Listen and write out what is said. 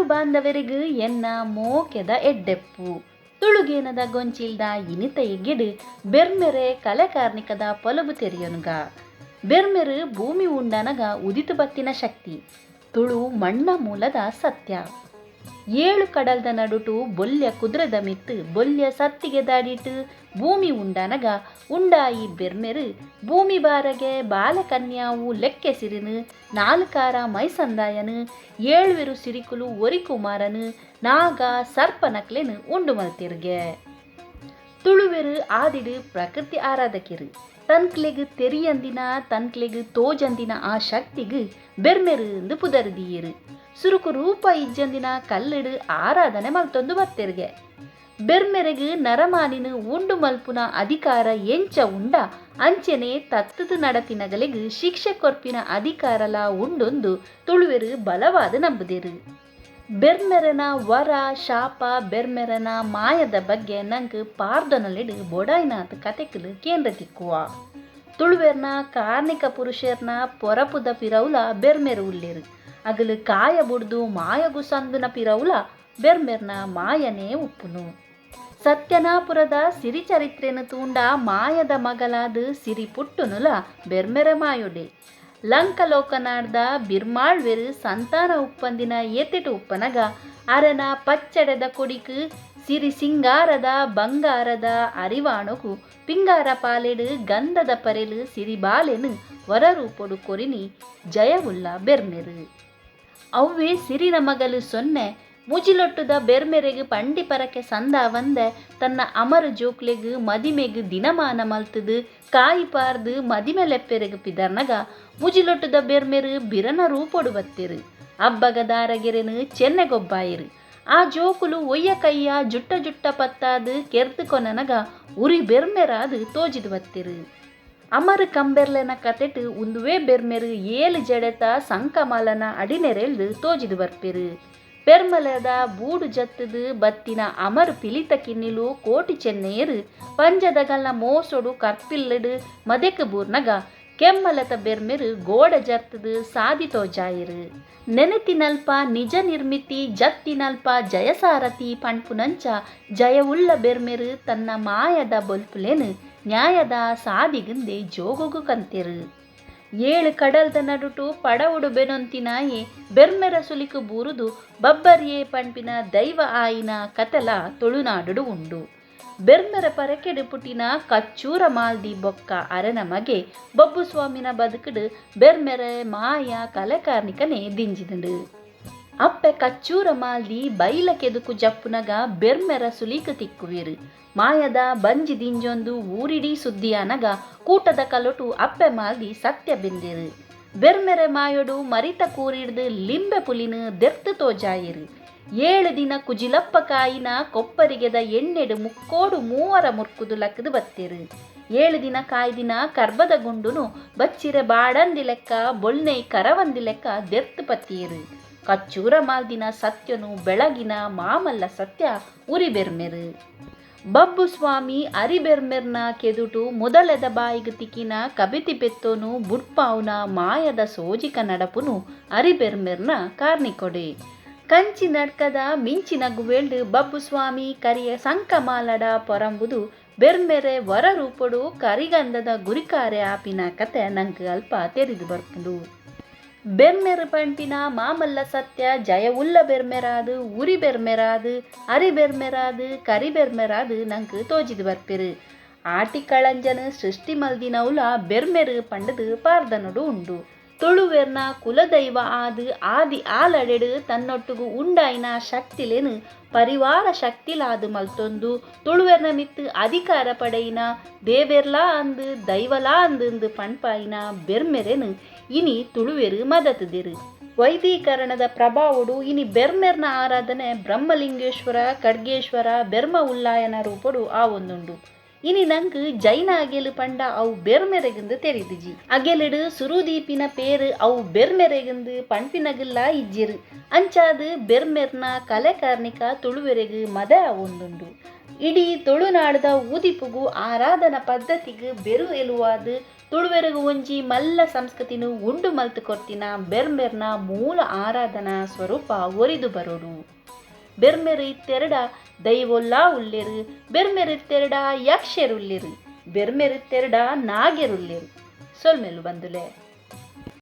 ತುಳು ಬಾಂಧವರಿಗೂ ಎನ್ನ ಮೋಕೆದ ಎಡ್ಡೆಪ್ಪು ತುಳುಗೇನದ ಗೊಂಚಿಲ್ದ ಇನಿತ ಎಗ್ಗಿಡು ಬೆರ್ಮೆರೆ ಕಲೆ ಕಾರ್ಣಿಕದ ಪೊಲಬು ತೆರೆಯನುಗ ಬೆರ್ಮೆರು ಭೂಮಿ ಉಂಡನಗ ಉದಿತು ಬತ್ತಿನ ಶಕ್ತಿ ತುಳು ಮಣ್ಣ ಮೂಲದ ಸತ್ಯ 7 ಕಡಲ್ದ ನಡುಟು ಬೊಲ್ಯ ಕುದ್ರದ ಮಿತ್ತು ಬೊಲ್ಯ ಸತ್ತಿಗೆ ದಾಡಿಟ್ಟು ಭೂಮಿ ಉಂಡನಗ ಉಂಡಾಯಿ ಬೆರ್ಮೆರು ಭೂಮಿ ಬಾರಗೆ ಬಾಲಕನ್ಯಾವು ಲೆಕ್ಕೆ ಸಿರಿನು 4 ಮೈಸಂದಾಯನು 7 ಸಿರಿಕುಲು ಒರಿಕುಮಾರನು ನಾಗ ಸರ್ಪನಕ್ಲೆನು ಉಂಡು ಮಲ್ತಿರ್ಗೆ ತುಳುವೆರು ಆದಿಡು ಪ್ರಕೃತಿ ಆರಾಧಕಿರು ತನ್ಕ್ಲೆಗು ತೆರಿಯಂದಿನ ತನ್ಕ್ಲೆಗು ತೋಜಂದಿನ ಆ ಶಕ್ತಿಗು ಬೆರ್ಮೆರು ಎಂದು ಪುದರ್ದಿಯರು ಸುರುಕು ರೂಪ ಇಜ್ಜಂದಿನ ಕಲ್ಲಿಡು ಆರಾಧನೆ ಮಲ್ತೊಂದು ಬತ್ತೆರ್ಗೆ ಬೆರ್ಮೆರೆಗು ನರಮಾನಿನು ಉಂಡು ಮಲ್ಪುನ ಅಧಿಕಾರ ಎಂಚ ಉಂಡ ಅಂಚೆನೆ ತತ್ತದು ನಡತಿನಗಲೆಗು ಶಿಕ್ಷೆ ಕೊರ್ಪಿನ ಅಧಿಕಾರಲ ಉಂಡೊಂದು ತುಳುವೆರು ಬಲವಾದ ನಂಬುದೇರು ಬೆರ್ಮೆರನ ವರ ಶಾಪ ಬೆರ್ಮೆರನ ಮಾಯದ ಬಗ್ಗೆ ನಂಗೆ ಪಾರ್ದನಲೆಡು ಬೊಡಾಯ್ನಾಥ್ ಕತೆಕಲು ಕೇಂದ್ರ ತಿಕ್ಕುವ ತುಳುವೆರ್ನ ಕಾರ್ಣಿಕ ಪುರುಷರ್ನ ಪೊರಪುದ ಪಿರೌಲ ಬೆರ್ಮೆರು ಉಲ್ಲೇರು ಅಗಲು ಕಾಯ ಬುಡ್ದು ಮಾಯಗು ಸಂದುನ ಪಿರೌಲ ಬೆರ್ಮೆರ್ನ ಮಾಯನೇ ಉಪ್ಪುನು ಸತ್ಯನಾಪುರದ ಸಿರಿ ಚರಿತ್ರೆನು ತೂಂಡ ಮಾಯದ ಮಗಲಾದ ಸಿರಿ ಪುಟ್ಟುನುಲ ಬೆರ್ಮೆರ ಮಾಯೊಡೆ ಲಂಕಲೋಕನಾಡ್ದ ಬಿರ್ಮಾಳ್ವೆರು ಸಂತಾನ ಉಪ್ಪಂದಿನ ಎತ್ತಿಟು ಉಪ್ಪನಗ ಅರನ ಪಚ್ಚಡೆದ ಕೊಡಿಕು ಸಿರಿ ಸಿಂಗಾರದ ಬಂಗಾರದ ಅರಿವಾಣುಕು ಪಿಂಗಾರ ಪಾಲೆಡು ಗಂಧದ ಪರೆಲು ಸಿರಿ ಬಾಲೆನು ವರರೂಪೊಡು ಕೊರಿನಿ ಜಯವುಲ್ಲ ಬೆರ್ಮೆರು ಅವ್ವೆ ಸಿರಿನ ಮಗಲು ಸೊನ್ನೆ ಮುಜಿಲೊಟ್ಟುದ ಬೆರ್ಮೆರೆಗು ಪಂಡಿ ಪರಕ್ಕೆ ಸಂದ ವಂದೆ ತನ್ನ ಅಮರ ಜೋಕ್ಲೆಗು ಮದಿಮೆಗು ದಿನಮಾನ ಮಲ್ತದು ಕಾಯಿ ಪಾರ್ದು ಮದಿಮೆ ಲೆಪ್ಪೆರೆಗು ಪಿದರ್ನಗ ಮುಜಿಲೊಟ್ಟುದ ಬೆರ್ಮೆರು ಬಿರನ ರೂಪೊಡು ಬತ್ತಿರು ಅಬ್ಬಗದಾರಗೆರೆನು ಚೆನ್ನೆಗೊಬ್ಬಾಯಿರು ಆ ಜೋಕುಲು ಒಯ್ಯ ಕೈಯ ಜುಟ್ಟ ಜುಟ್ಟ ಪತ್ತಾದು ಕೆರ್ದು ಕೊನನಗ ಉರಿ ಬೆರ್ಮೆರಾದು ತೋಜಿದು ಬತ್ತಿರು ಅಮರು ಕಂಬೆರ್ಲೆನ ಕತೆಟು ಉಂದುವೆ ಬೆರ್ಮೆರು 7 ಜಡೆತ ಸಂಕಮಾಲನ ಅಡಿನೆರೆಳ್ದು ತೋಜಿದು ಬರ್ಪೆರು ಪೆರ್ಮಲದ ಬೂಡು ಜತ್ತದು ಬತ್ತಿನ ಅಮರು ಪಿಲಿತ ಕಿನ್ನಿಲು ಕೋಟಿ ಚೆನ್ನೆಯರು ಪಂಜದಗಲ್ನ ಮೋಸೊಡು ಕರ್ಪಿಲ್ಲಡು ಮದೆಕ್ ಬೂರ್ನಗ ಕೆಮ್ಮಲತ ಬೆರ್ಮೆರು ಗೋಡ ಜರ್ತದು ಸಾದಿ ತೋಜಾಯಿರು ನೆನೆತಿನಲ್ಪ ನಿಜ ನಿರ್ಮಿತಿ ಜತ್ತಿನಲ್ಪ ಜಯಸಾರಥಿ ಪಣ್ಪುನಂಚ ಜಯವುಳ್ಳ ಬೆರ್ಮೆರು ತನ್ನ ಮಾಯದ ಬೊಲ್ಪುಲೆನು ನ್ಯಾಯದ ಸಾದಿಗಂದೆ ಜೋಗುಗು ಕಂತೆರು 7 ಕಡಲ್ದ ನಡುಟು ಪಡವುಡು ಬೆನೊಂತಿನಾಯೆ ಬೆರ್ಮೆರ ಸುಲಿಕು ಬೂರುದು ಬಬ್ಬರಿಯೇ ಪಂಪಿನ ದೈವ ಆಯಿನ ಕತಲ ತುಳುನಾಡುಡು ಉಂಡು ಬೆರ್ಮೆರ ಪರಕೆಡು ಪುಟಿನ ಕಚ್ಚೂರ ಮಾಲ್ದಿ ಬೊಕ್ಕ ಅರನ ಮಗೆ ಬಬ್ಬು ಸ್ವಾಮಿನ ಬದುಕುಡು ಬೆರ್ಮೆರೆ ಮಾಯ ಕಲೆಕಾರ್ಣಿಕನೇ ದಿಂಜಿದುಂಡು ಅಪ್ಪೆ ಕಚ್ಚೂರ ಮಾಲ್ದಿ ಬೈಲ ಕೆದುಕು ಜಪ್ಪುನಗ ಬೆರ್ಮೆರ ಸುಲೀಕ ತಿಕ್ಕುವೆರು ಮಾಯದ ಬಂಜಿ ದಿಂಜೊಂದು ಊರಿಡೀ ಸುದ್ದಿಯಾನಗ ಕೂಟದ ಕಲೊಟು ಅಪ್ಪೆ ಮಾಲ್ದಿ ಸತ್ಯ ಬೆಂದೆರು ಬೆರ್ಮೆರೆ ಮಾಯೊಡು ಮರಿತ ಕೂರಿಡ್ದು ಲಿಂಬೆ ಪುಲಿನು ದೆರ್ತು ತೋಜಾಯಿರು 7 ದಿನ ಕುಜಿಲಪ್ಪ ಕಾಯಿನ ಕೊಪ್ಪರಿಗೆದ ಎಣ್ಣೆಡು ಮುಕ್ಕೋಡು 3 ಮುರ್ಕುದು ಲಕ್ಕದು ಬತ್ತೆರು 7 ದಿನ ಕಾಯ್ದಿನ ಕರ್ಬದ ಗುಂಡುನು ಬಚ್ಚಿರೆ ಬಾಡಂದಿ ಲೆಕ್ಕ ಬೊಳ್ನೈ ಕರವಂದಿ ಲೆಕ್ಕ ದೆರ್ತು ಪತ್ತಿಯರು ಕಚ್ಚೂರ ಮಾಲ್ದಿನ ಸತ್ಯನು ಬೆಳಗಿನ ಮಾಮಲ್ಲ ಸತ್ಯ ಉರಿ ಬೆರ್ಮೆರು ಬಬ್ಬು ಸ್ವಾಮಿ ಅರಿಬೆರ್ಮೆರ್ನ ಕೆದುಟು ಮೊದಲೆದ ಬಾಯಿಗೆ ತಿಕ್ಕಿನ ಕಬಿತಿ ಪೆತ್ತೋನು ಬುಡ್ಪಾವ್ನ ಮಾಯದ ಸೋಜಿಕ ನಡಪುನು ಅರಿಬೆರ್ಮೆರ್ನ ಕಾರ್ನಿಕೊಡೆ ಕಂಚಿ ನಡ್ಕದ ಮಿಂಚಿನ ಗುವೆಲ್ಡು ಬಬ್ಬು ಸ್ವಾಮಿ ಕರಿಯ ಸಂಕಮಾಲಡ ಪೊರಂಬುದು ಬೆರ್ಮೆರೆ ವರ ರೂಪಡು ಕರಿಗಂಧದ ಗುರಿಕಾರೆ ಆಪಿನ ಕತೆ ನಂಗೆ ಅಲ್ಪ ತೆರೆದು ಬರ್ಪುದು ಬೆರ್ಮೆರು ಪಂಪಿನ ಮಾಮಲ್ಲ ಸತ್ಯ ಜಯವುಲ್ಲ ಬೆರ್ಮೆರಾದು ಉರಿ ಬೆರ್ಮೆರಾದು ಅರಿ ಬೆರ್ಮೆರಾದು ಕರಿ ಬೆರ್ಮೆರಾದು ನಂಗೆ ತೋಜಿದು ಬರ್ಪೆರು ಆಟಿ ಕಳಂಜನ ಸೃಷ್ಟಿ ಮಲ್ದಿನವುಲ ಬೆರ್ಮೆರು ಪಂಡದು ಪಾರ್ದನೊಡು ಉಂಡು ತುಳುವೆರ್ನ ಕುಲದೈವ ಆದು ಆದಿ ಆಲಡೆಡು ತನ್ನೊಟ್ಟುಗು ಉಂಡಾಯಿನ ಶಕ್ತಿಲೇನು ಪರಿವಾರ ಶಕ್ತಿಲಾದು ಮಲ್ತೊಂದು ತುಳುವೆರ್ನ ಮಿತ್ತು ಅಧಿಕಾರ ಪಡೆಯಿನ ದೇವೆರ್ಲಾ ಅಂದು ದೈವಲಾ ಅಂದು ಪಣ್ಪಾಯಿನ ಬೆರ್ಮೆರೆನು ಇನಿ ತುಳುವೆರು ಮದತುದಿರು ವೈದೀಕರಣದ ಪ್ರಭಾವಡು ಇನಿ ಬೆರ್ಮೆರ್ನ ಆರಾಧನೆ ಬ್ರಹ್ಮಲಿಂಗೇಶ್ವರ ಖಡ್ಗೇಶ್ವರ ಬೆರ್ಮ ಉಲ್ಲಾಯನ ರೂಪಡು ಆ ಒಂದುಂಡು ಇನಿ ನಂಗೆ ಜೈನ ಅಗೆಲು ಪಂಡ ಅವು ಬೆರ್ಮೆರೆಗಂದು ತೆರಿದಿಜಿ ಅಗೆಲೆಡು ಸುರುದೀಪಿನ ಪೇರು ಅವು ಬೆರ್ಮೆರೆಗಂದು ಪಂಪಿನಗಿಲ್ಲ ಇಜ್ಜಿರು ಅಂಚಾದು ಬೆರ್ಮೆರ್ನ ಕಲೆ ಕಾರ್ಣಿಕ ತುಳುವೆರೆಗು ಮದ ಒಂದುಂಡು ಇಡೀ ತುಳುನಾಡದ ಊದಿಪುಗು ಆರಾಧನಾ ಪದ್ಧತಿಗು ಬೆರು ಎಲುವಾದು ತುಳುವೆರೆಗು ಒಂಜಿ ಮಲ್ಲ ಸಂಸ್ಕೃತಿನು ಉಂಡು ಮಲ್ತು ಕೊರ್ತಿನ ಬೆರ್ಮೆರ್ನ ಮೂಲ ಆರಾಧನಾ ಸ್ವರೂಪ ಒರಿದು ಬರೋಡು. ಬೆರ್ಮೆರ್ ಇತ್ತೆರಡ ದೈವೊಲ್ಲಾ ಉಲ್ಲೆರು, ಬೆರ್ಮೆರ್ ಇತ್ತೆರಡ ಯಕ್ಷೆರುಲ್ಲೆರು, ಬೆರ್ಮೆರ್ ಇತ್ತೆರಡ ನಾಗೆರುಲ್ಲೆರು. ಸೊಲ್ಮೆಲು ಬಂದುಲೆ.